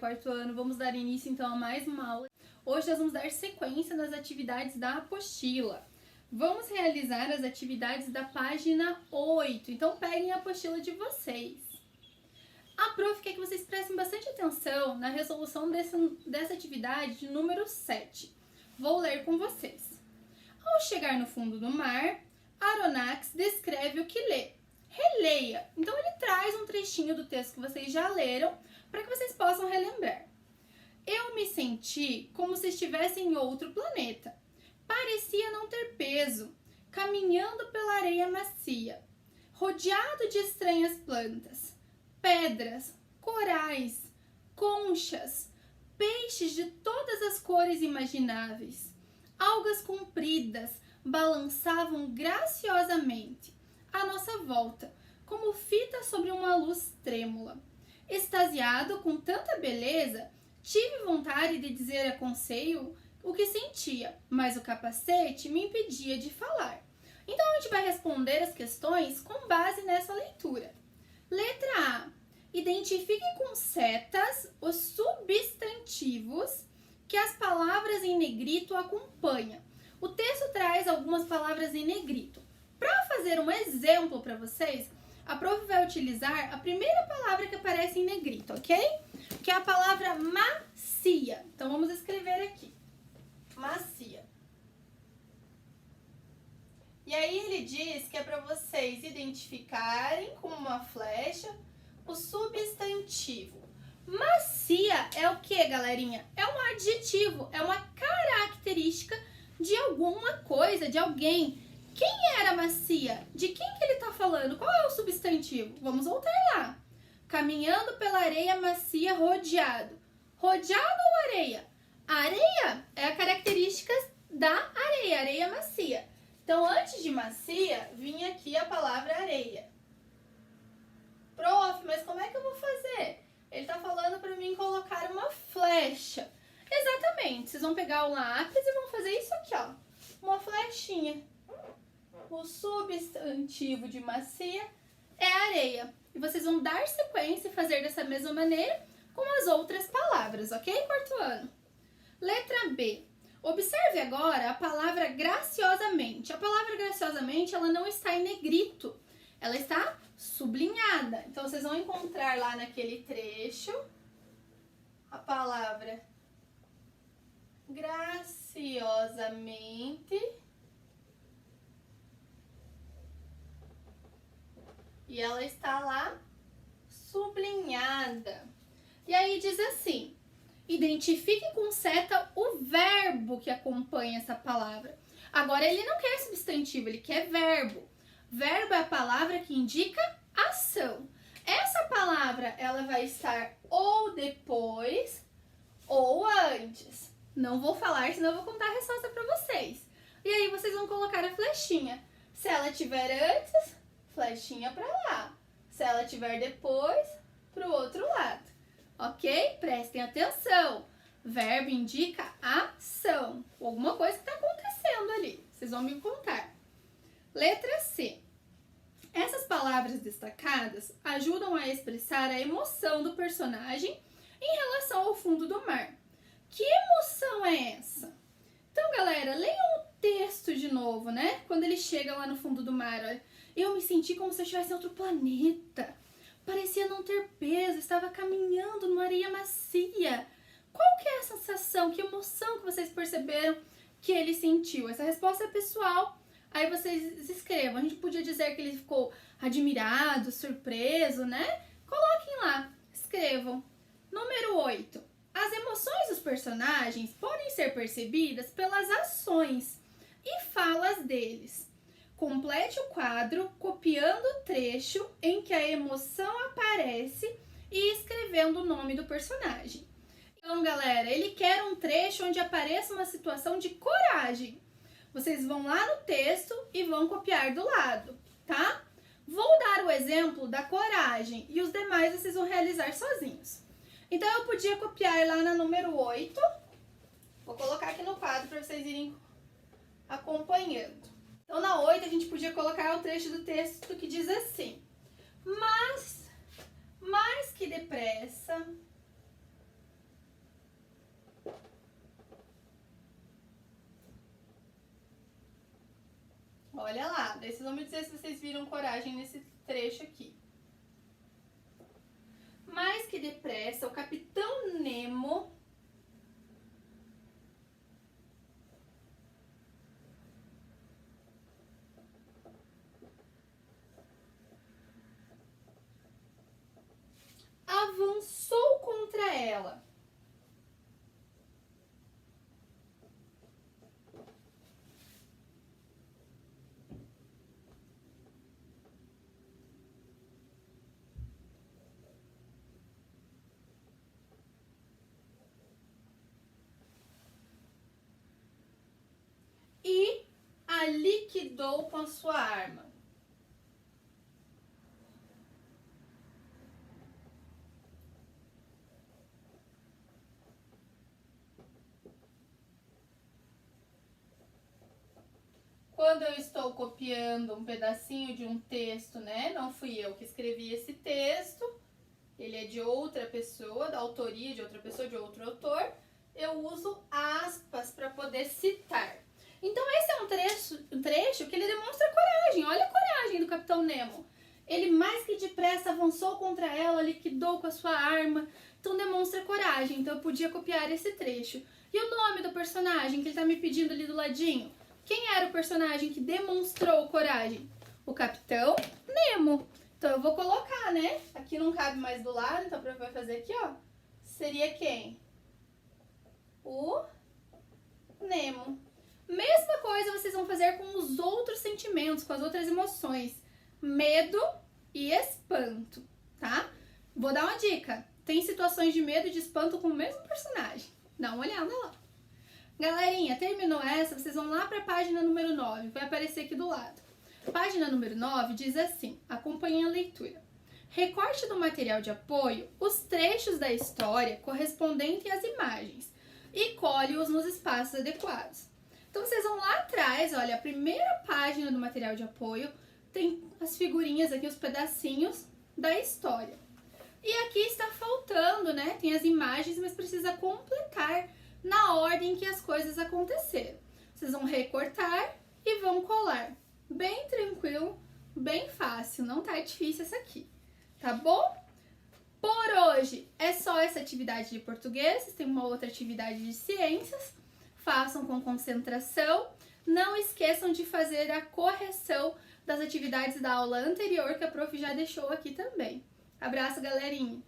quarto ano. Vamos dar início então a mais uma aula. Hoje nós vamos dar sequência nas atividades da apostila. Vamos realizar as atividades da página 8, então peguem a apostila de vocês. A prof quer que vocês prestem bastante atenção na resolução dessa atividade de número 7. Vou ler com vocês. Ao chegar no fundo do mar, Aronnax descreve o que lê. Releia. Então ele traz um trechinho do texto que vocês já leram para que vocês possam relembrar. Eu me senti como se estivesse em outro planeta. Parecia não ter peso, caminhando pela areia macia, rodeado de estranhas plantas, pedras, corais, conchas, peixes de todas as cores imagináveis. Algas compridas balançavam graciosamente à nossa volta, como fita sobre uma luz trêmula. Extasiado com tanta beleza, tive vontade de dizer a Conselho o que sentia, mas o capacete me impedia de falar. Então a gente vai responder as questões com base nessa leitura. Letra A. Identifique com setas os substantivos que as palavras em negrito acompanham. O texto traz algumas palavras em negrito. Para fazer um exemplo para vocês, a prof vai utilizar a primeira palavra que aparece em negrito, ok? Que é a palavra macia. Então vamos escrever aqui. Macia. E aí ele diz que é para vocês identificarem com uma flecha o substantivo. Macia é o que, galerinha? É um adjetivo, é uma característica de alguma coisa, de alguém. Quem era macia? De quem que ele está falando? Qual é o substantivo? Vamos voltar lá. Caminhando pela areia macia rodeado. Rodeado ou areia? Areia é a característica da areia, areia macia. Então, antes de macia, vinha aqui a palavra areia. Prof, mas como é que eu vou fazer? Ele está falando para mim colocar uma flecha. Exatamente, vocês vão pegar o lápis e vão fazer isso aqui, ó. Uma flechinha. O substantivo de macia é areia. E vocês vão dar sequência e fazer dessa mesma maneira com as outras palavras, ok, quarto ano? Letra B. Observe agora a palavra graciosamente. A palavra graciosamente, ela não está em negrito. Ela está sublinhada. Então, vocês vão encontrar lá naquele trecho a palavra graciosamente. E ela está lá sublinhada. E aí diz assim: identifique com seta o verbo que acompanha essa palavra. Agora ele não quer substantivo, ele quer verbo. Verbo é a palavra que indica ação. Essa palavra ela vai estar ou depois ou antes. Não vou falar, senão eu vou contar a resposta para vocês. E aí vocês vão colocar a flechinha. Se ela estiver antes, flechinha para lá. Se ela estiver depois, para o outro lado. Ok? Prestem atenção. Verbo indica ação. Alguma coisa que está acontecendo ali. Vocês vão me contar. Letra C. Essas palavras destacadas ajudam a expressar a emoção do personagem em relação ao fundo do mar. Que emoção é essa? Então, galera, leiam o texto de novo, né? Quando ele chega lá no fundo do mar, olha. Eu me senti como se eu estivesse em outro planeta. Parecia não ter peso, estava caminhando numa areia macia. Qual que é a sensação, que emoção que vocês perceberam que ele sentiu? Essa resposta é pessoal. Aí vocês escrevam. A gente podia dizer que ele ficou admirado, surpreso, né? Coloquem lá, escrevam. Número 8. As emoções dos personagens podem ser percebidas pelas ações e falas deles. Complete o quadro copiando o trecho em que a emoção aparece e escrevendo o nome do personagem. Então, galera, ele quer um trecho onde apareça uma situação de coragem. Vocês vão lá no texto e vão copiar do lado, tá? Vou dar o exemplo da coragem e os demais vocês vão realizar sozinhos. Então, eu podia copiar lá na número 8. Vou colocar aqui no quadro para vocês irem acompanhando. Então, na 8, a gente podia colocar o trecho do texto que diz assim: mas mais que depressa, Olha lá, daí vocês vão me dizer se vocês viram coragem nesse trecho aqui. Mais que depressa, o Capitão Nemo avançou contra ela. E a liquidou com a sua arma. Quando eu estou copiando um pedacinho de um texto, né? Não fui eu que escrevi esse texto, ele é de outra pessoa, da autoria de outra pessoa, de outro autor, eu uso aspas para poder citar. Então esse é um trecho que ele demonstra coragem. Olha a coragem do Capitão Nemo. Ele mais que depressa avançou contra ela, liquidou com a sua arma. Então demonstra coragem. Então eu podia copiar esse trecho. E o nome do personagem que ele está me pedindo ali do ladinho? Quem era o personagem que demonstrou coragem? O Capitão Nemo. Então eu vou colocar, né? Aqui não cabe mais do lado, então vai fazer aqui, ó. Seria quem? O Nemo. Mesma coisa vocês vão fazer com os outros sentimentos, com as outras emoções. Medo e espanto, tá? Vou dar uma dica. Tem situações de medo e de espanto com o mesmo personagem. Dá uma olhada lá. Galerinha, terminou essa, vocês vão lá para a página número 9, vai aparecer aqui do lado. Página número 9 diz assim, acompanhe a leitura. Recorte do material de apoio os trechos da história correspondentes às imagens e colhe-os nos espaços adequados. Então vocês vão lá atrás, olha, a primeira página do material de apoio tem as figurinhas aqui, os pedacinhos da história. E aqui está faltando, né? Tem as imagens, mas precisa completar na ordem que as coisas aconteceram. Vocês vão recortar e vão colar. Bem tranquilo, bem fácil, não tá difícil essa aqui, tá bom? Por hoje é só essa atividade de português, vocês têm uma outra atividade de ciências, façam com concentração, não esqueçam de fazer a correção das atividades da aula anterior que a prof já deixou aqui também. Abraço, galerinha!